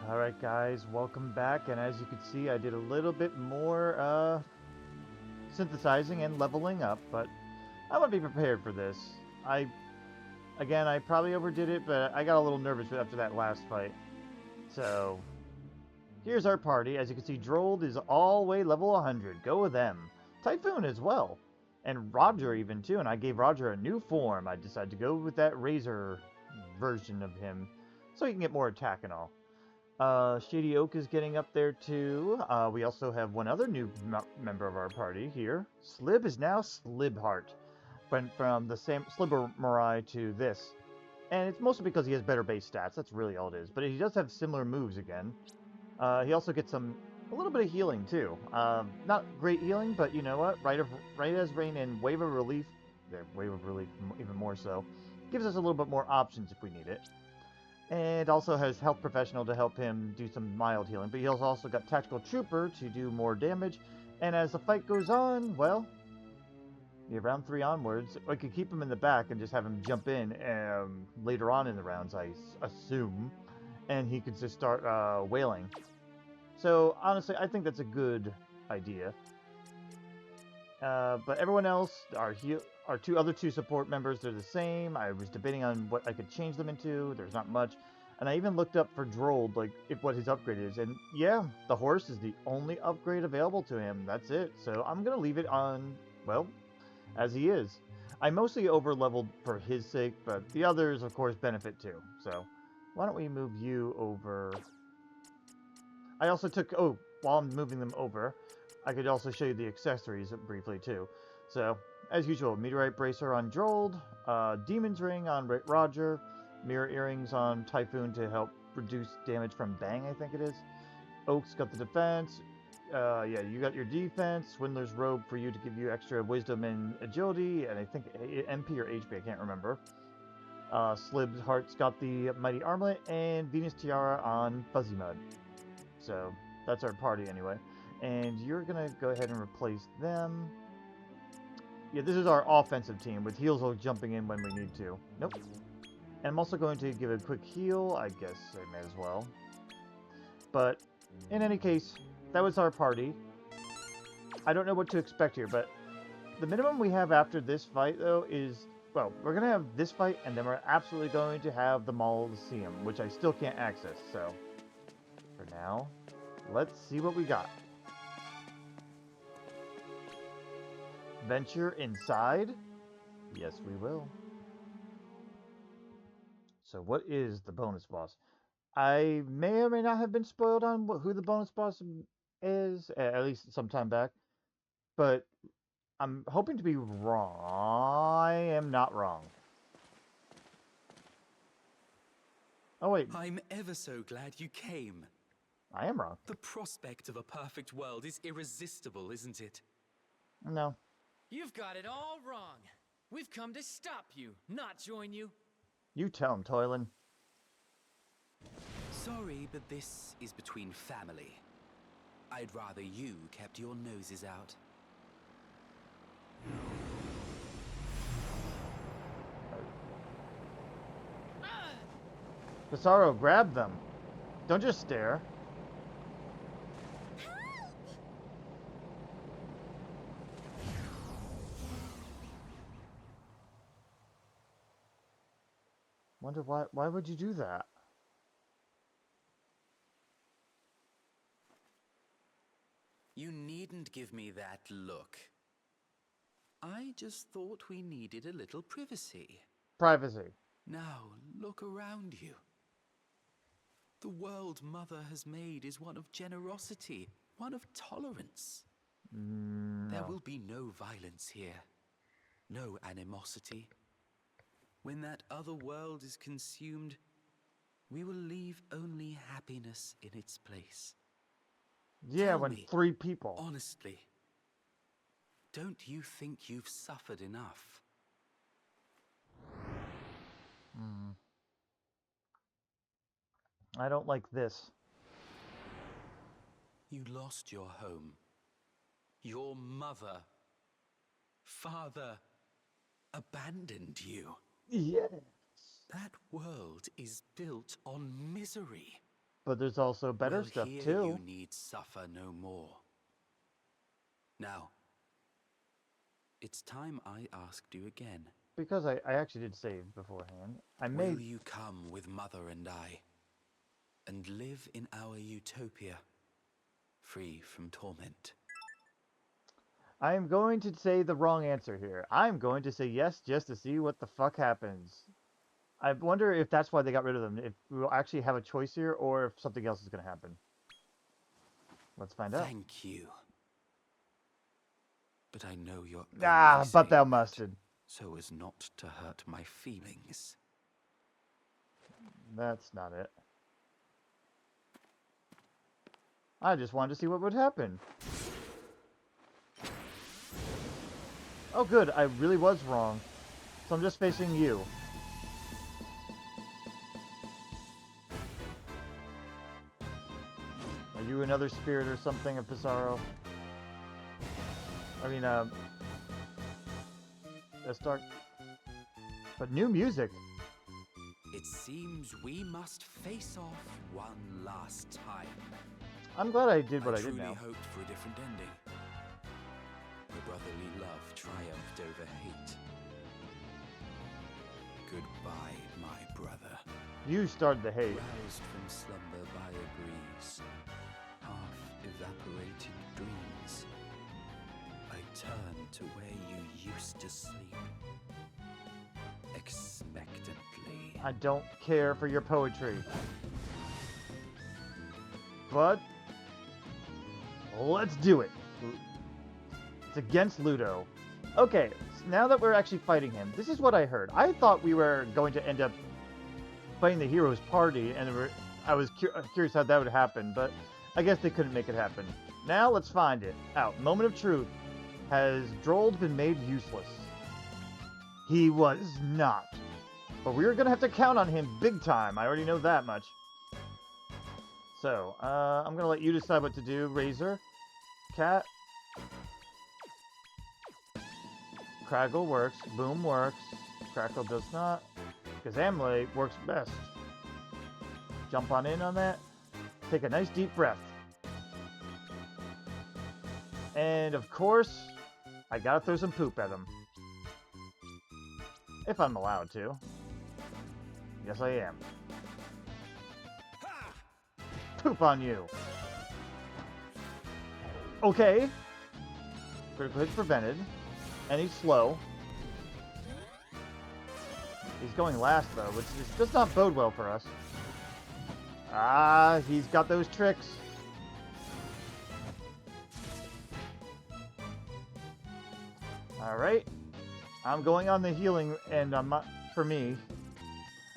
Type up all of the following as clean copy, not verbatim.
Alright guys, welcome back, and as you can see I did a little bit more synthesizing and leveling up, but I want to be prepared for this. I probably overdid it, but I got a little nervous after that last fight. So, here's our party. As you can see, Drold is all the way level 100. Go with them. Typhoon as well. And Roger even too, and I gave Roger a new form. I decided to go with that Razor version of him, so he can get more attack and all. Shady Oak is getting up there too. We also have one other new member of our party here. Slib is now Slibheart. Went from the same Slibbermarai to this. And it's mostly because he has better base stats. That's really all it is. But he does have similar moves again. He also gets a little bit of healing too. Not great healing, but you know what? Right as Rain and Wave of Relief, Wave of Relief even more so, gives us a little bit more options if we need it. And also has Health Professional to help him do some mild healing. But he also got Tactical Trooper to do more damage. And as the fight goes on, well, round 3 onwards, I could keep him in the back and just have him jump in later on in the rounds, I assume. And he could just start wailing. So, honestly, I think that's a good idea. But everyone else, our two support members, they're the same. I was debating on what I could change them into. There's not much. And I even looked up for Drold, like, what his upgrade is. And yeah, the horse is the only upgrade available to him. That's it. So I'm going to leave it on, well, as he is. I mostly over-leveled for his sake, but the others, of course, benefit too. So why don't we move you over? I also took, while I'm moving them over, I could also show you the accessories briefly too. So, as usual, Meteorite Bracer on Drold, Demon's Ring on Roger, Mirror Earrings on Typhoon to help reduce damage from Bang, I think it is. Oak's got the defense. Yeah, you got your defense. Swindler's Robe for you to give you extra wisdom and agility, and I think MP or HP, I can't remember. Slib's Heart's got the Mighty Armlet, and Venus Tiara on Fuzzy Mud. So, that's our party anyway. And you're going to go ahead and replace them. Yeah, this is our offensive team, with Heals jumping in when we need to. Nope. And I'm also going to give a quick heal. I guess I may as well. But, in any case, that was our party. I don't know what to expect here, but the minimum we have after this fight, though, is... Well, we're going to have this fight, and then we're absolutely going to have the Maulosseum, which I still can't access, so... For now, let's see what we got. Venture inside? Yes, we will. So what is the bonus boss? I may or may not have been spoiled on who the bonus boss is, at least some time back. But I'm hoping to be wrong. I am not wrong. Oh, wait. I'm ever so glad you came. I am wrong. The prospect of a perfect world is irresistible, isn't it? No. You've got it all wrong. We've come to stop you, not join you. You tell him, Toylan. Sorry, but this is between family. I'd rather you kept your noses out. Pissarro, grab them. Don't just stare. Wonder why would you do that? You needn't give me that look. I just thought we needed a little privacy. Privacy. Now, look around you. The world Mother has made is one of generosity, one of tolerance. No. There will be no violence here, no animosity. When that other world is consumed, we will leave only happiness in its place. Yeah, Tell when me, 3 people. honestly, don't you think you've suffered enough? I don't like this. You lost your home. Your mother, father, abandoned you. Yes. That world is built on misery. But there's also better Well, stuff here too. you need suffer no more. Now, it's time I asked you again. Because I actually did save beforehand. Will you come with Mother and I, and live in our utopia, free from torment? I'm going to say the wrong answer here. I'm going to say yes just to see what the fuck happens. I wonder if that's why they got rid of them. If we'll actually have a choice here, or if something else is going to happen. Let's find out. Thank you. But I know you're Ah, only but thou saying that mustard. so as not to hurt my feelings. That's not it. I just wanted to see what would happen. Oh good, I really was wrong. So I'm just facing you. Are you another spirit or something of Pizarro? I mean, that's dark. But new music. It seems we must face off one last time. I'm glad I did what I did truly now. hoped for a different ending. Where brotherly love triumphed over hate. Goodbye, my brother. You started the hate. Roused from slumber by a breeze, half evaporated dreams, I turn to where you used to sleep, expectantly. I don't care for your poetry. But let's do it. It's against Ludo. Okay, so now that we're actually fighting him, this is what I heard. I thought we were going to end up fighting the hero's party, and I was curious how that would happen, but I guess they couldn't make it happen. Now let's find it out. Moment of truth. Has Drold been made useless? He was not. But we're going to have to count on him big time. I already know that much. So, I'm going to let you decide what to do. Razor. Cat. Craggle works. Boom works. Crackle does not. Kazamle works best. Jump on in on that. Take a nice deep breath. And of course, I gotta throw some poop at him. If I'm allowed to. Yes, I am. Poop on you. Okay. Critical hit prevented. And he's slow. He's going last, though, which does not bode well for us. Ah, he's got those tricks. Alright. I'm going on the healing end for me.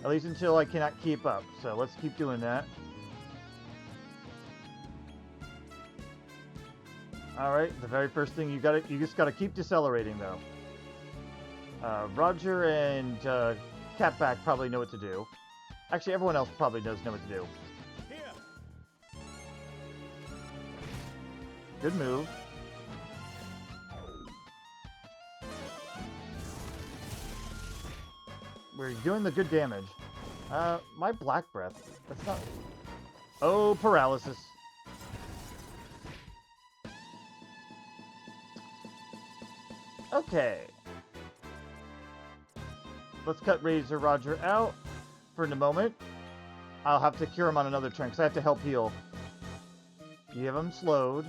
At least until I cannot keep up. So let's keep doing that. Alright, the very first thing you just gotta keep decelerating though. Roger and Catback probably know what to do. Actually, everyone else probably does know what to do. Good move. We're doing the good damage. My Black Breath. That's not... Oh, paralysis. Okay. Let's cut Razor Roger out for the moment. I'll have to cure him on another turn because I have to help heal. You have him slowed.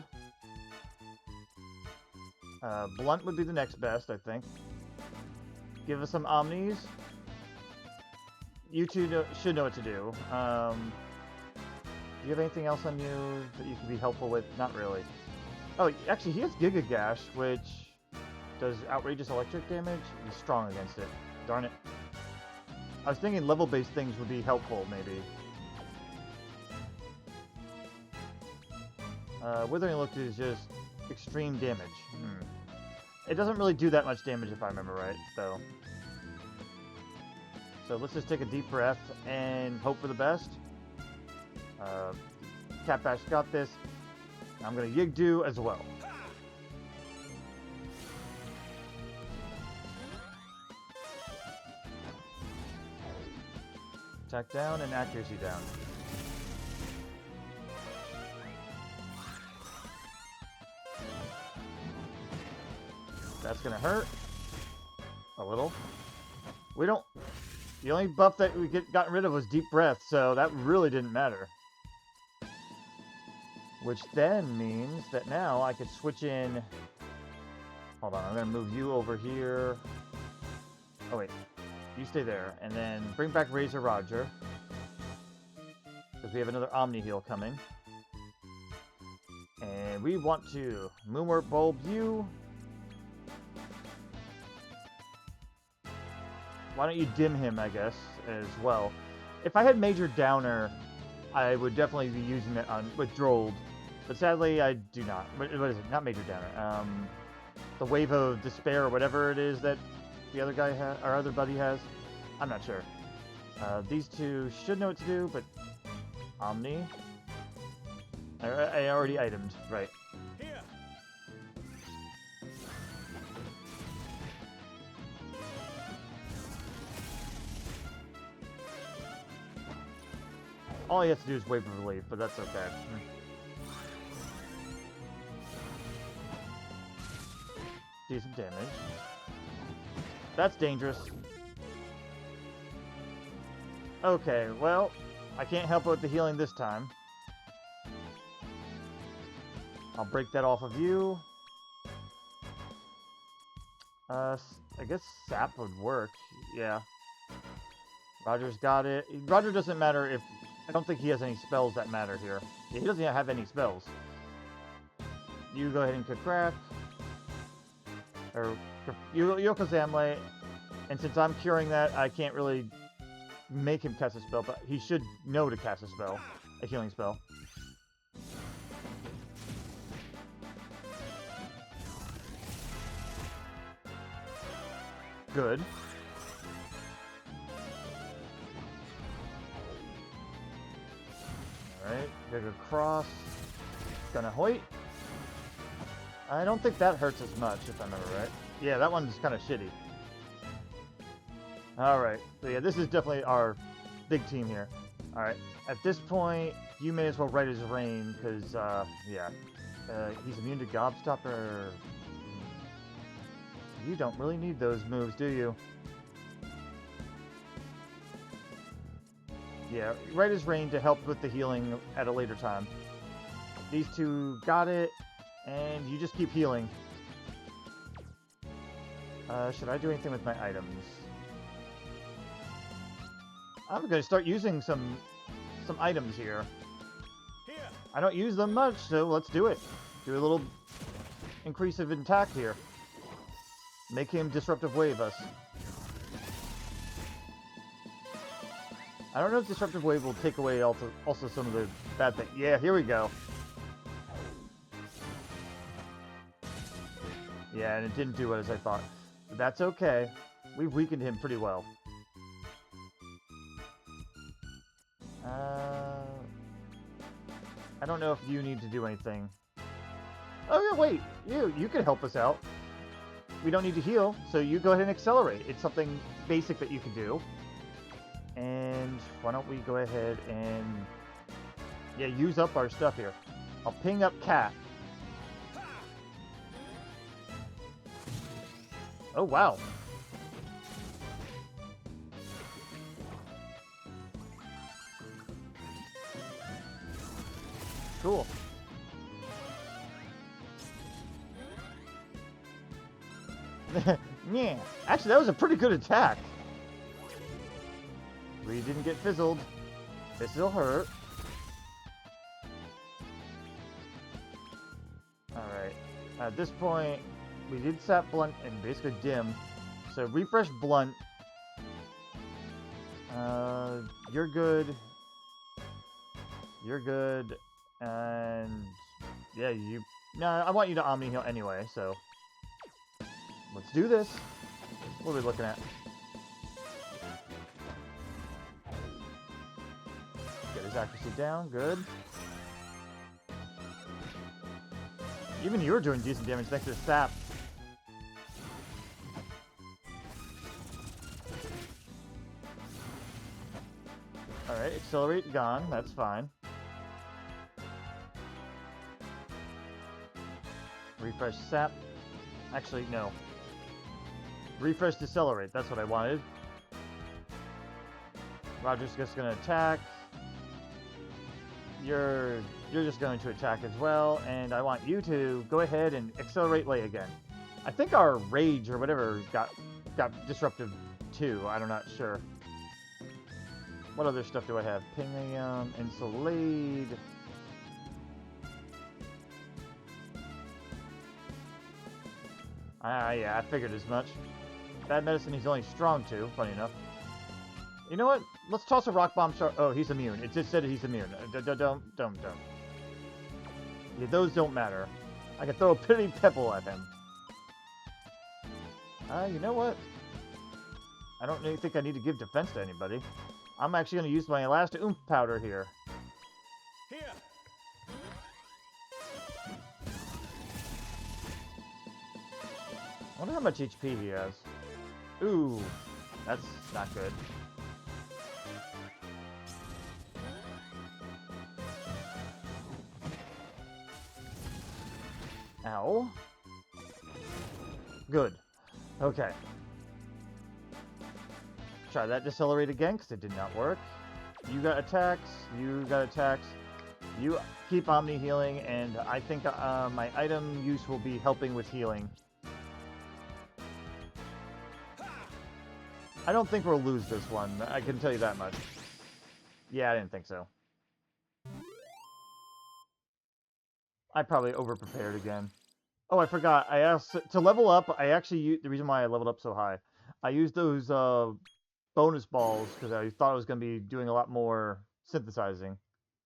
Blunt would be the next best, I think. Give us some Omnis. You two should know what to do. Do you have anything else on you that you can be helpful with? Not really. Oh, actually, he has Giga Gash, which does outrageous electric damage. He's strong against it. Darn it. I was thinking level-based things would be helpful, maybe. Withering Look is just extreme damage. It doesn't really do that much damage if I remember right, though. So let's just take a deep breath and hope for the best. Catbash got this. I'm going to Yigdu as well. Attack down and accuracy down. That's gonna hurt. A little. We don't... The only buff that we gotten rid of was Deep Breath, so that really didn't matter. Which then means that now I could switch in... Hold on, I'm gonna move you over here. Oh wait, you stay there. And then bring back Razor Roger. Because we have another Omni Heal coming. And we want to Moonwort Bulb you. Why don't you dim him, I guess, as well. If I had Major Downer, I would definitely be using it on with Drold. But sadly, I do not. What is it? Not Major Downer. The Wave of Despair, or whatever it is that the other guy has, our other buddy has. I'm not sure. These two should know what to do, but Omni. I already itemed, right. Here. All he has to do is wave of relief, but that's okay. Decent damage. That's dangerous. Okay, well, I can't help it with the healing this time. I'll break that off of you. I guess Sap would work. Yeah. Roger's got it. Roger doesn't matter if... I don't think he has any spells that matter here. Yeah, he doesn't have any spells. You go ahead and crack. Or Yokozamle. And since I'm curing that, I can't really make him cast a spell, but he should know to cast a spell. A healing spell. Good. Alright, gonna go cross. Gonna hoit. I don't think that hurts as much, if I remember right. Yeah, that one's kind of shitty. Alright, so yeah, this is definitely our big team here. Alright, at this point, you may as well write his reign, because, yeah. He's immune to Gobstopper. You don't really need those moves, do you? Yeah, write his reign to help with the healing at a later time. These two got it, and you just keep healing. Should I do anything with my items? I'm going to start using some items here. I don't use them much, so let's do it. Do a little increase of attack here. Make him Disruptive Wave us. I don't know if Disruptive Wave will take away also some of the bad things. Yeah, here we go. Yeah, and it didn't do it as I thought. But that's okay. We've weakened him pretty well. I don't know if you need to do anything. Oh yeah, wait. You can help us out. We don't need to heal, so you go ahead and accelerate. It's something basic that you can do. And why don't we go ahead and... yeah, use up our stuff here. I'll ping up Cat. Oh, wow. Cool. Yeah. Actually, that was a pretty good attack. We didn't get fizzled. This will hurt. Alright. At this point, we did sap Blunt and basically dim. So refresh Blunt. You're good. You're good. And yeah, you... no, I want you to Omni Heal anyway, so... let's do this. What are we looking at? Get his accuracy down. Good. Even you were doing decent damage thanks to the sap. Alright, accelerate gone. That's fine. Refresh sap. Actually, no. Refresh, decelerate. That's what I wanted. Roger's just gonna attack. You're just going to attack as well, and I want you to go ahead and accelerate lay again. I think our rage or whatever got disruptive too. I'm not sure. What other stuff do I have? Pingium, Ensolade. Yeah, I figured as much. Bad medicine he's only strong to, funny enough. You know what? Let's toss a rock bomb shot. Oh, he's immune. It just said he's immune. Don't. Yeah, those don't matter. I can throw a pretty pebble at him. You know what? I don't really think I need to give defense to anybody. I'm actually going to use my last oomph powder here. Here. I wonder how much HP he has. Ooh, that's not good. Ow. Good. Okay. Try that decelerate again, because it did not work. You got attacks. You got attacks. You keep Omni healing, and I think my item use will be helping with healing. I don't think we'll lose this one. I can tell you that much. Yeah, I didn't think so. I probably over-prepared again. Oh, I forgot. I asked to level up. I actually used the reason why I leveled up so high. I used those bonus balls because I thought I was going to be doing a lot more synthesizing.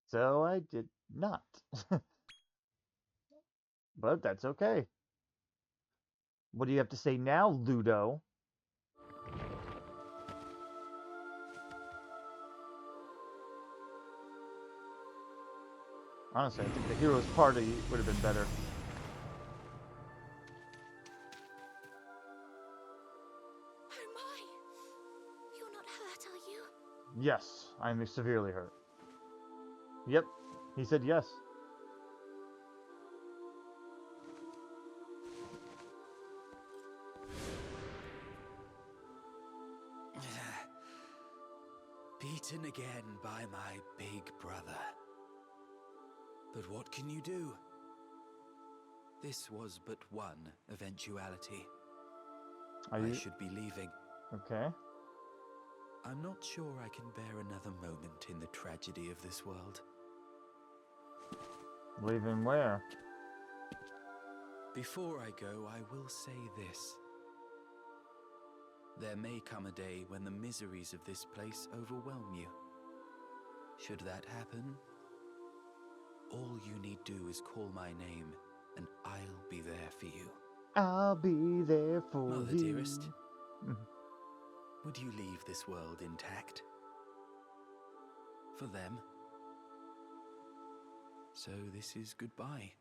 So I did not. But that's okay. What do you have to say now, Ludo? Honestly, I think the hero's party would have been better. Oh my! You're not hurt, are you? Yes, I'm severely hurt. Yep, he said yes. Beaten again by my big brother. But what can you do? This was but one eventuality. I should be leaving. Okay. I'm not sure I can bear another moment in the tragedy of this world. Leaving where? Before I go, I will say this. There may come a day when the miseries of this place overwhelm you. Should that happen, all you need do is call my name, and I'll be there for you. I'll be there for Mother you. dearest, would you leave this world intact? For them? So this is goodbye.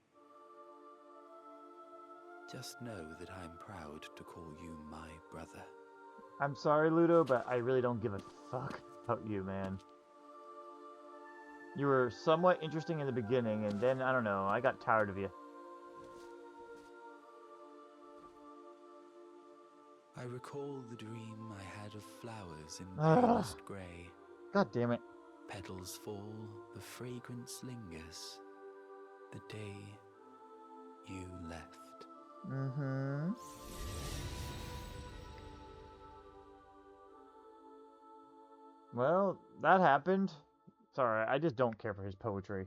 Just know that I'm proud to call you my brother. I'm sorry, Ludo, but I really don't give a fuck about you, man. You were somewhat interesting in the beginning, and then, I don't know, I got tired of you. I recall the dream I had of flowers in palest grey. God damn it. Petals fall, the fragrance lingers. The day you left. Mm-hmm. Well, that happened. Sorry, I just don't care for his poetry.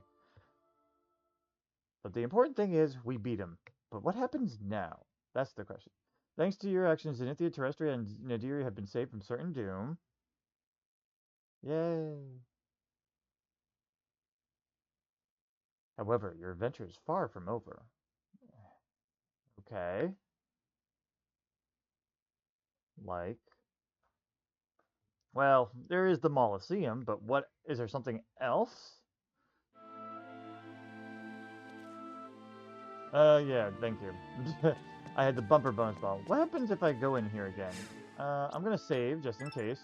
But the important thing is, we beat him. But what happens now? That's the question. Thanks to your actions, Zenithia, Terrestria, and Nadiri have been saved from certain doom. Yay. However, your adventure is far from over. Okay. Like... Well, there is the Maulosseum, but what... Is there something else? Yeah, thank you. I had the bumper bonus ball. What happens if I go in here again? I'm gonna save, just in case.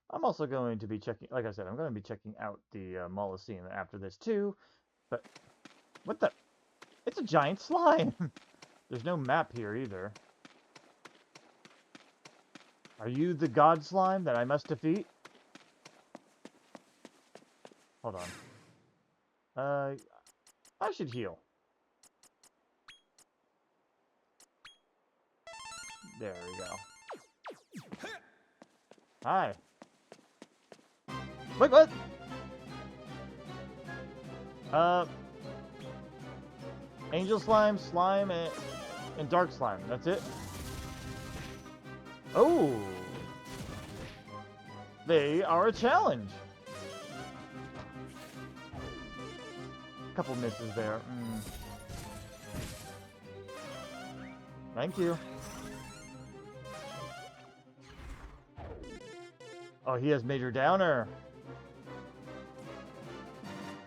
I'm also going to be checking... Like I said, I'm going to be checking out the Maulosseum after this, too. But... What the... It's a giant slime. There's no map here either. Are you the god slime that I must defeat? Hold on. I should heal. There we go. Hi. Wait, what? Angel slime, slime, and dark slime. That's it? Oh! They are a challenge! Couple misses there. Thank you. Oh, he has Major Downer.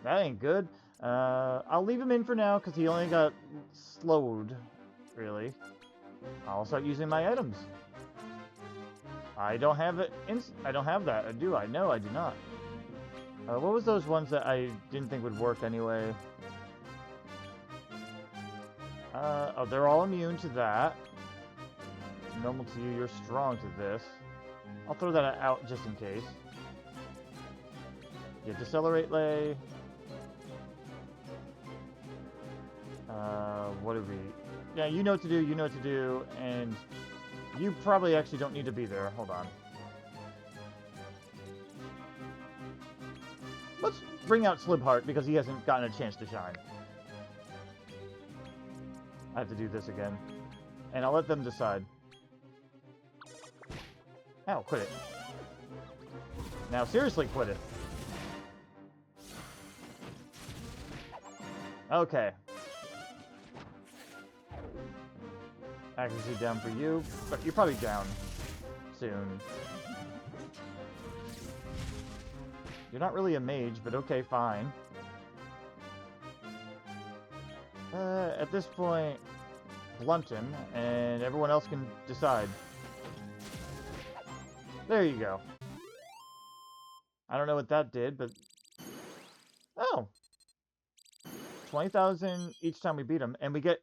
That ain't good. I'll leave him in for now because he only got slowed, really. I'll start using my items. I don't have it. I don't have that, do I? No, I do not. What was those ones that I didn't think would work anyway? Oh, they're all immune to that. Normal to you, you're strong to this. I'll throw that out just in case. Yeah, decelerate lay. What do we... Yeah, you know what to do, you know what to do, and you probably actually don't need to be there. Hold on. Let's bring out Slibheart because he hasn't gotten a chance to shine. I have to do this again. And I'll let them decide. Ow, quit it. Now, seriously, quit it. Okay. Accuracy down for you, but you're probably down soon. You're not really a mage, but okay, fine. At this point, blunt him, and everyone else can decide. There you go. I don't know what that did, but... Oh! 20,000 each time we beat him, and we get...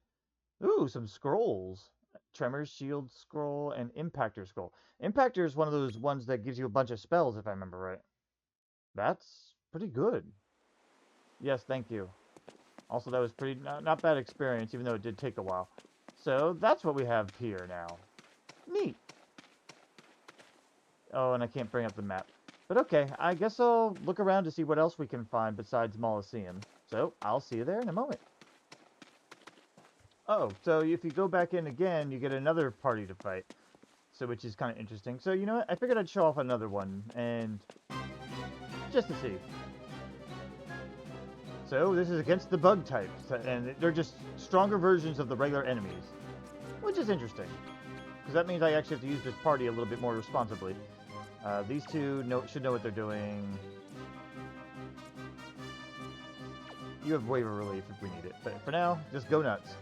Ooh, some scrolls. Tremors, Shield Scroll, and Impactor Scroll. Impactor is one of those ones that gives you a bunch of spells, if I remember right. That's pretty good. Yes, thank you. Also, that was pretty not bad experience, even though it did take a while. So, that's what we have here now. Neat. Oh, and I can't bring up the map. But okay, I guess I'll look around to see what else we can find besides Maulosseum. So, I'll see you there in a moment. Oh, so if you go back in again, you get another party to fight. So, which is kind of interesting. So, you know what? I figured I'd show off another one, and... just to see. So, this is against the bug types, and they're just stronger versions of the regular enemies. Which is interesting. Because that means I actually have to use this party a little bit more responsibly. These two should know what they're doing. You have waiver relief if we need it. But for now, just go nuts.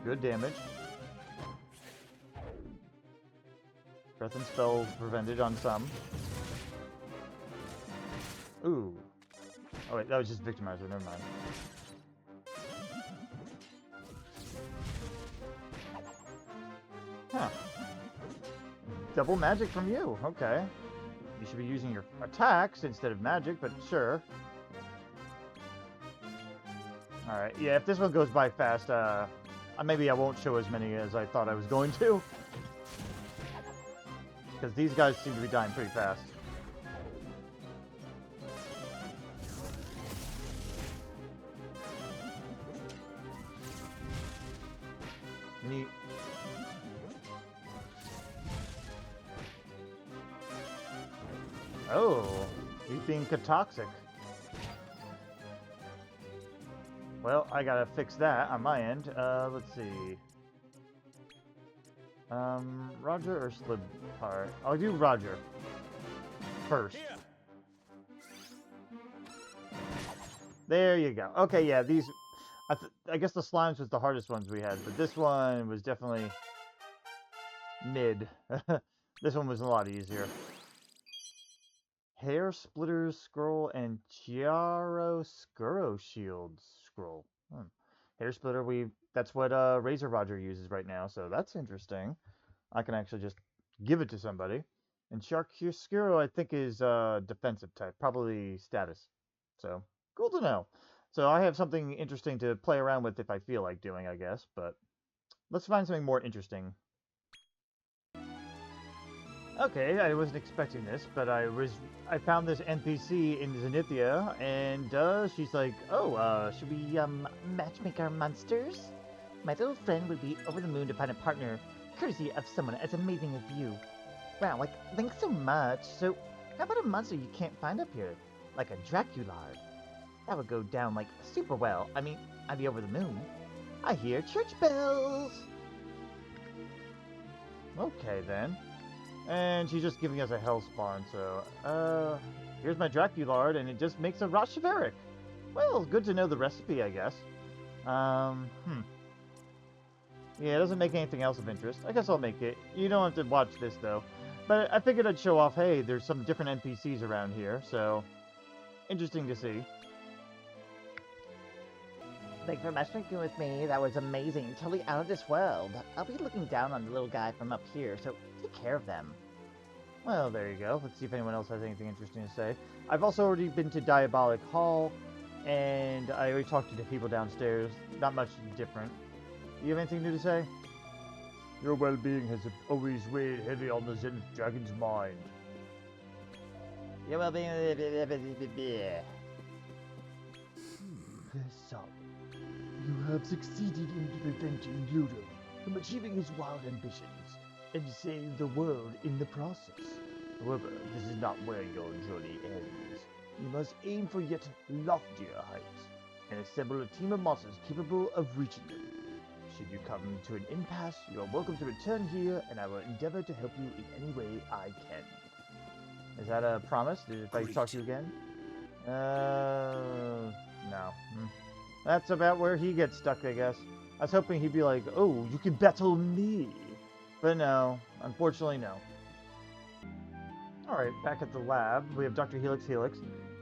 Good damage. Breath and spells prevented on some. Ooh. Oh wait, that was just Victimizer, never mind. Huh. Double magic from you, okay. You should be using your attacks instead of magic, but sure. Alright, yeah, if this one goes by fast, maybe I won't show as many as I thought I was going to. Because these guys seem to be dying pretty fast. Neat. Oh, he's being toxic. Well, I gotta fix that on my end. Let's see. Roger or Slibheart? I'll do Roger first. There you go. Okay, yeah, these... I guess the slimes was the hardest ones we had, but this one was definitely mid. This one was a lot easier. Hair Splitters Scroll and Chiaro Scuro Shields. scroll. Hair splitter, that's what Razor Roger uses right now, so that's interesting. I can actually just give it to somebody. And Sharkskiro, I think, is defensive type, probably status. So, cool to know. So I have something interesting to play around with if I feel like doing, I guess. But let's find something more interesting. Okay, I wasn't expecting this, but I found this NPC in Zenithia, and she's like, "Oh, should we matchmake our monsters? My little friend would be over the moon to find a partner, courtesy of someone as amazing as you. Wow, like, thanks so much. So, how about a monster you can't find up here, like a Draculard? That would go down like super well. I mean, I'd be over the moon. I hear church bells." Okay then. And she's just giving us a hell spawn, so, here's my Draculard, and it just makes a Rosheveric. Well, good to know the recipe, I guess. Yeah, it doesn't make anything else of interest. I guess I'll make it. You don't have to watch this, though. But I figured I'd show off, hey, there's some different NPCs around here, so interesting to see. Thanks for matchmaking with me. That was amazing. Totally out of this world. I'll be looking down on the little guy from up here, so take care of them. Well, there you go. Let's see if anyone else has anything interesting to say. I've also already been to Diabolic Hall, and I already talked to the people downstairs. Not much different. You have anything new to say? Your well-being has always weighed heavy on the Zenith Dragon's mind. Your well-being... Son, you have succeeded in preventing Ludo from achieving his wild ambitions, and saved the world in the process. However, this is not where your journey ends. You must aim for yet loftier heights, and assemble a team of monsters capable of reaching them. Should you come to an impasse, you are welcome to return here, and I will endeavor to help you in any way I can. Is that a promise? If I talk to you again? No. That's about where he gets stuck, I guess. I was hoping he'd be like, "Oh, you can battle me." But no, unfortunately no. Alright, back at the lab, we have Dr. Helix.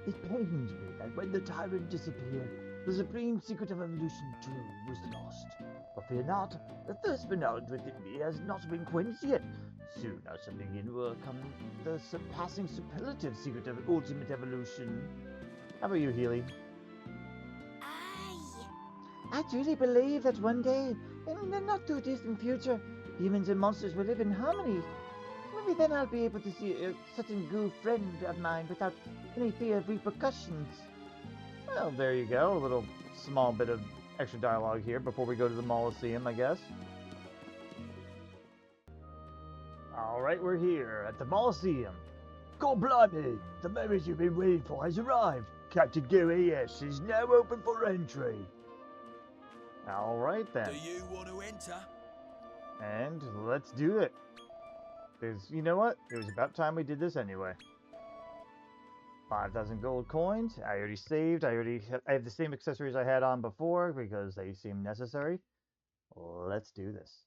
It pains me that when the tyrant disappeared, the supreme secret of evolution too was lost. But fear not, the thirst for knowledge within me has not been quenched yet. Soon our something in will come the surpassing superlative secret of ultimate evolution. How about you, Healy? I truly believe that one day, in the not-too-distant future, humans and monsters will live in harmony. Maybe then I'll be able to see a certain goo friend of mine without any fear of repercussions. Well, there you go. A little small bit of extra dialogue here before we go to the Maulosseum, I guess. Alright, we're here at the Maulosseum. God blimey, the moment you've been waiting for has arrived. Captain Go AS is now open for entry. Alright then. Do you want to enter? And let's do it. Because, you know what? It was about time we did this anyway. 5,000 gold coins. I already saved. I have the same accessories I had on before because they seem necessary. Let's do this.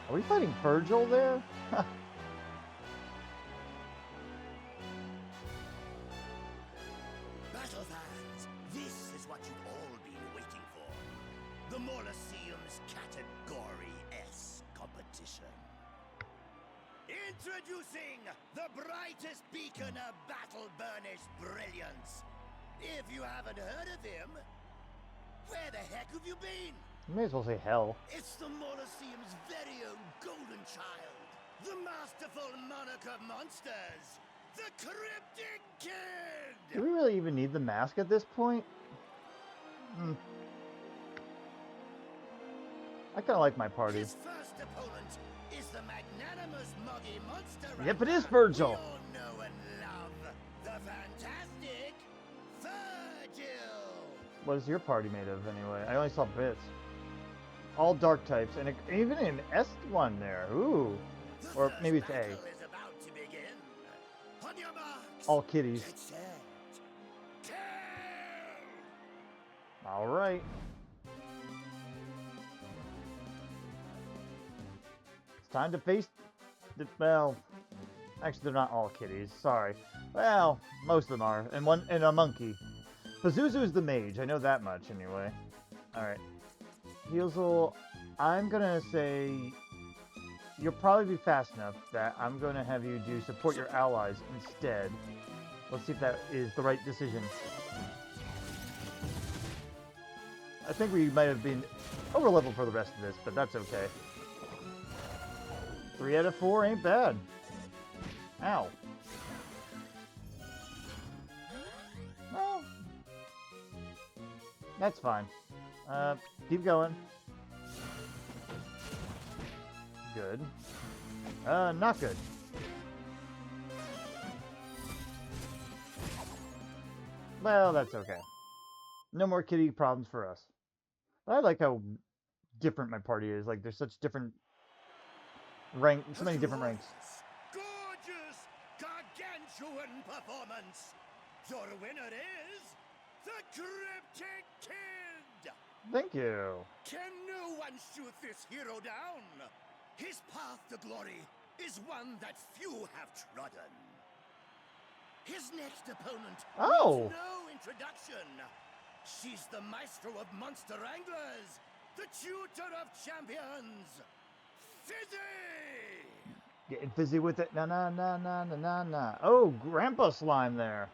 Are we fighting Virgil there? Battle fans, this is what you've all been waiting for. The Maulosseum's Category S competition. Introducing the brightest beacon of battle-burnished brilliance. If you haven't heard of him, where the heck have you been? You may as well say hell. It's the Maulosseum's very own golden child. The masterful monarch of monsters. The Cryptic Kid! Do we really even need the mask at this point? I kind of like my party. His first opponent is the magnanimous muggy monster. Yep, it is Virgil. We all know and love the fantastic Virgil. What is your party made of anyway? I only saw bits. All dark types, and even an S1 there. Ooh. The Or first maybe it's A. battle is about to begin. On your marks. All kitties. Get set. Kill! Alright. It's time to face the, well, Actually, they're not all kitties. Sorry. Well, most of them are. And a monkey. Pazuzu's the mage. I know that much anyway. Alright. Healzel, I'm gonna say you'll probably be fast enough that I'm gonna have you do support your allies instead. Let's see if that is the right decision. I think we might have been overleveled for the rest of this, but that's okay. 3 out of 4 ain't bad. Ow. Well, that's fine. Keep going. Good. Not good. Well, that's okay. No more kitty problems for us. I like how different my party is. Like, there's such different so many different ranks. Gorgeous, gargantuan performance. Your winner is the Cryptic Kid. Thank you. Can no one shoot this hero down? His path to glory is one that few have trodden. His next opponent needs no introduction. She's the maestro of monster anglers, the tutor of champions, Fizzy! Getting fizzy with it. Na na na na na na na. Oh, Grandpa Slime there.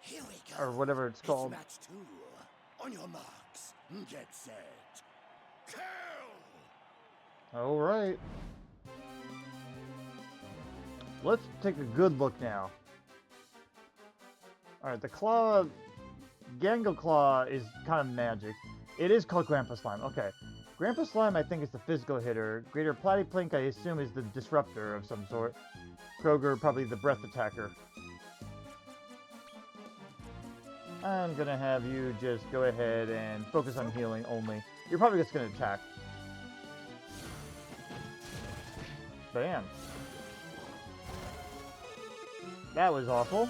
Here we go. Or whatever it's called. Match 2. On your marks, get set, kill! Alright. Let's take a good look now. Alright, the claw... Gango Claw is kind of magic. It is called Grandpa Slime. Okay. Grandpa Slime, I think, is the physical hitter. Greater Platyplink, I assume, is the disruptor of some sort. Kroger, probably the breath attacker. I'm gonna have you just go ahead and focus on healing only. You're probably just gonna attack. Bam. That was awful.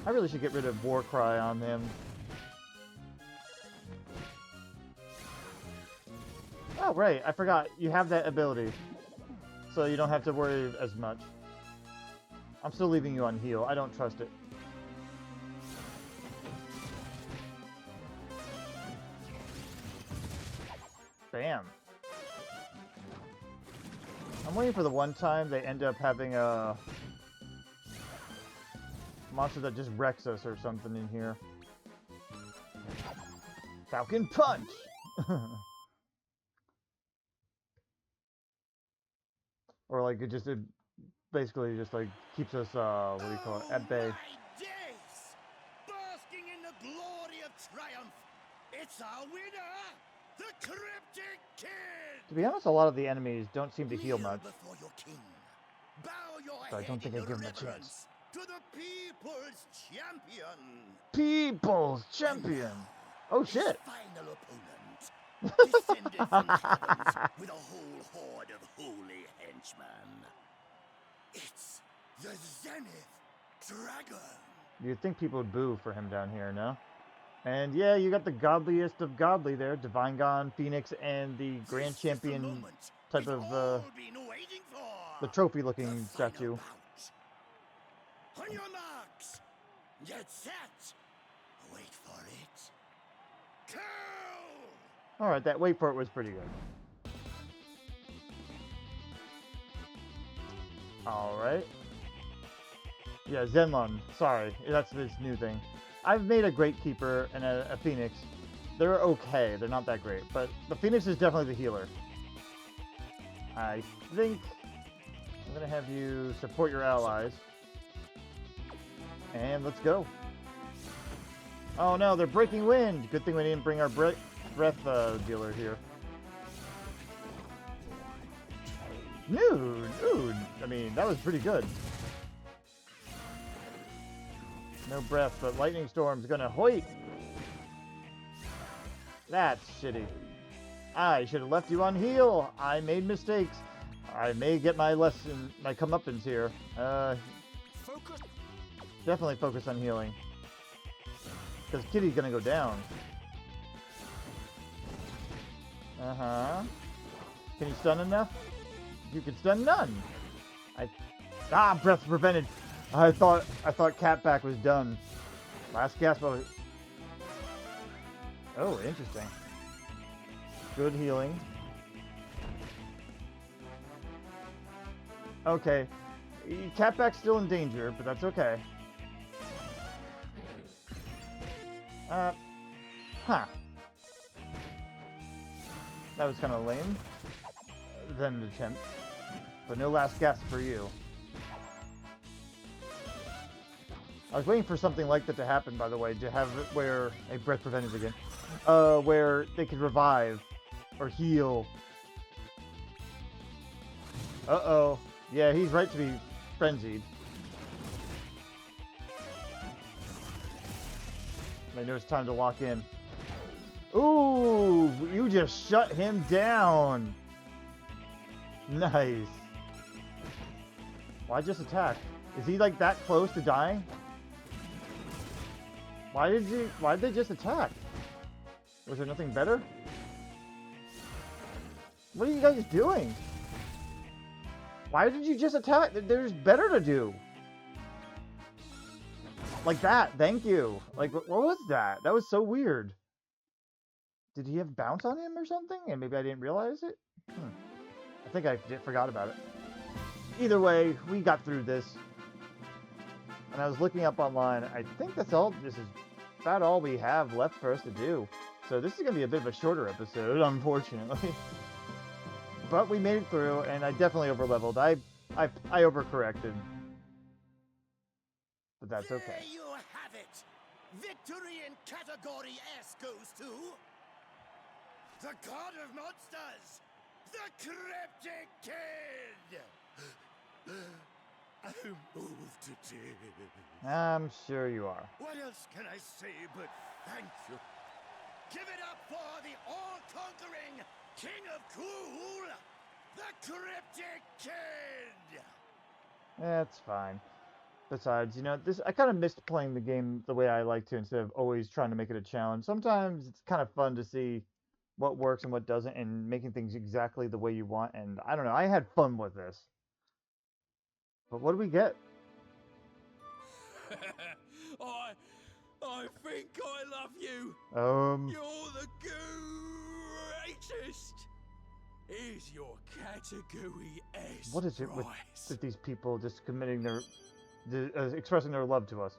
I really should get rid of Warcry on him. Oh, right. I forgot. You have that ability. So you don't have to worry as much. I'm still leaving you on heal. I don't trust it. Bam. I'm waiting for the one time they end up having a monster that just wrecks us or something in here. Falcon Punch! Or like it basically just like keeps us, what do you call it, at bay. My days! Basking in the glory of triumph, it's our winner, the Cryptic Kid! To be honest, a lot of the enemies don't seem to heal Kneel much. before your king. Bow your So I don't head think I in give him a reverence chance. to the people's champion. People's champion! Oh shit! His final opponent, descended from the heavens with a whole horde of holy henchmen. It's the Zenith Dragon. You'd think people would boo for him down here, no? And yeah, you got the godliest of godly there, Divine God, Phoenix, and the Grand Champion type of, the trophy-looking statue. On your marks, get set, wait for it, kill! Alright, that wait for it was pretty good. Alright. Yeah, Zenlun. Sorry, that's this new thing. I've made a Great Keeper and a Phoenix. They're okay, they're not that great, but the Phoenix is definitely the healer. I think I'm gonna have you support your allies. And let's go. Oh no, they're breaking wind! Good thing we didn't bring our breath dealer here. Dude, I mean, that was pretty good. No breath, but Lightning Storm's gonna hoit! That's shitty. I should have left you on heal! I made mistakes. I may get my comeuppance here. Definitely focus on healing. Because Kitty's gonna go down. Uh-huh. Can you stun enough? You can stun none. Breath prevented. I thought Catback was done. Last gasp. Oh, interesting. Good healing. Okay. Catback's still in danger, but that's okay. Huh. That was kind of lame. Then an attempt. But no last gasp for you. I was waiting for something like that to happen, by the way, to have it where a breath prevented again. Where they could revive or heal. Uh-oh. Yeah, he's right to be frenzied. I know it's time to lock in. Ooh, you just shut him down. Nice. Why just attack? Is he like that close to dying? Why did they just attack? Was there nothing better? What are you guys doing? Why did you just attack? There's better to do. Like that, thank you. Like, what was that? That was so weird. Did he have bounce on him or something? And maybe I didn't realize it? I think I forgot about it. Either way, we got through this. And I was looking up online. I think that's all. This is about all we have left for us to do. So this is going to be a bit of a shorter episode, unfortunately. But we made it through, and I definitely overleveled. I overcorrected. But that's okay. There you have it. Victory in category S goes to the God of Monsters, the Cryptic Kid. I'm moved to tears. I'm sure you are. What else can I say but thank you? Give it up for the all-conquering King of Cool, the Cryptic Kid. That's fine. Besides, you know, I kind of missed playing the game the way I like to instead of always trying to make it a challenge. Sometimes it's kind of fun to see what works and what doesn't and making things exactly the way you want. And I don't know, I had fun with this. But what do we get? I think I love you. You're the greatest. Here's your category S. What is it with these people just expressing their love to us?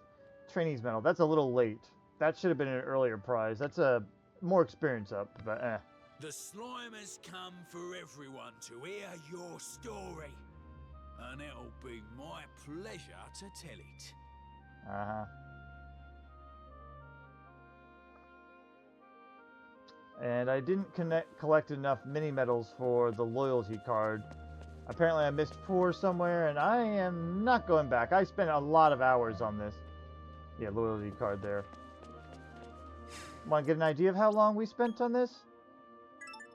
Trainees medal. That's a little late. That should have been an earlier prize. That's a more experience up, but eh. The slime has come for everyone to hear your story. And it'll be my pleasure to tell it. Uh-huh. And I didn't collect enough mini medals for the loyalty card. Apparently I missed 4 somewhere, and I am not going back. I spent a lot of hours on this. Yeah, loyalty card there. Want to get an idea of how long we spent on this?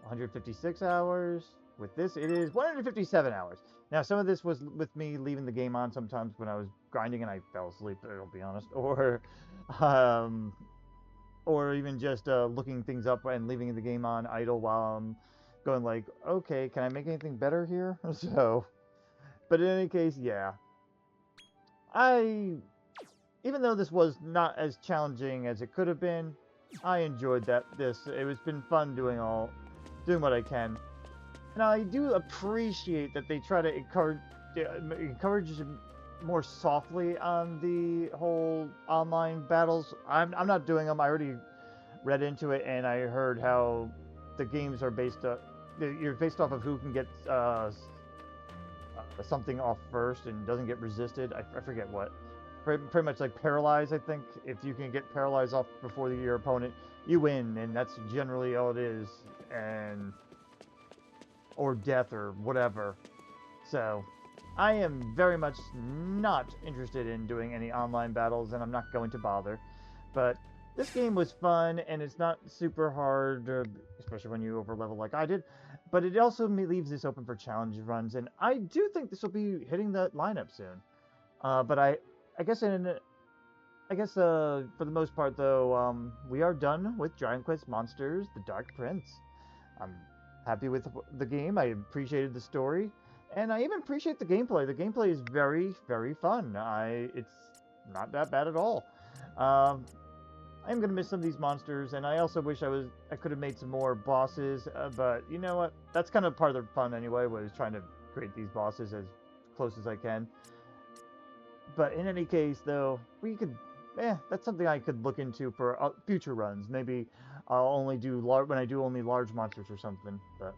156 hours. With this, it is 157 hours. Now, some of this was with me leaving the game on sometimes when I was grinding and I fell asleep, I'll be honest. Or even just looking things up and leaving the game on idle while I'm going like, okay, can I make anything better here? So, but in any case, yeah. Even though this was not as challenging as it could have been, I enjoyed it was been fun doing what I can. And I do appreciate that they try to encourage more softly on the whole online battles. I'm not doing them. I already read into it, and I heard how the games are you're based off of who can get something off first and doesn't get resisted. I forget what. Pretty much like paralyze, I think. If you can get paralyzed off before your opponent, you win, and that's generally all it is. Or death or whatever. So I am very much not interested in doing any online battles, and I'm not going to bother. But this game was fun, and it's not super hard, especially when you overlevel like I did. But it also leaves this open for challenge runs, and I do think this will be hitting the lineup soon. But I guess for the most part though, we are done with Dragon Quest Monsters: The Dark Prince. I'm happy with the game. I appreciated the story, And I even appreciate the gameplay. The gameplay is very, very fun. It's not that bad at all. I am gonna miss some of these monsters, and I also wish I could have made some more bosses. But you know what? That's kind of part of the fun anyway. Was trying to create these bosses as close as I can. But in any case, though, that's something I could look into for future runs. Maybe I'll only do when I do only large monsters or something. But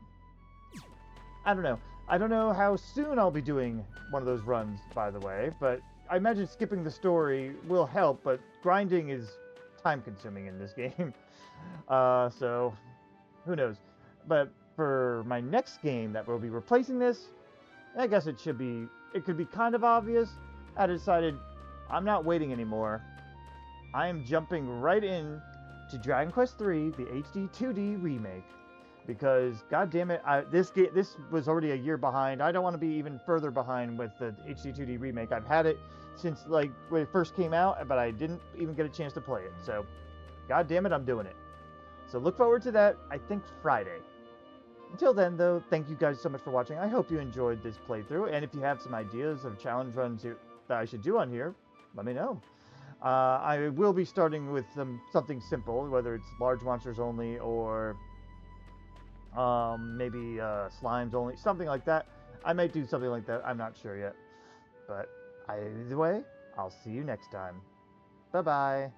I don't know. I don't know how soon I'll be doing one of those runs, by the way. But I imagine skipping the story will help. But grinding is time-consuming in this game. So who knows? But for my next game that will be replacing this, I guess it could be kind of obvious. I decided I'm not waiting anymore. I am jumping right in to Dragon Quest III, the HD 2D remake, because god damn it, this was already a year behind. I don't want to be even further behind with the HD 2D remake. I've had it since like when it first came out, but I didn't even get a chance to play it. So, god damn it, I'm doing it. So look forward to that. I think Friday. Until then, though, thank you guys so much for watching. I hope you enjoyed this playthrough, and if you have some ideas of challenge runs that I should do on here, let me know. I will be starting with something simple, whether it's large monsters only or maybe slimes only, something like that. I might do something like that. I'm not sure yet. But either way, I'll see you next time. Bye-bye.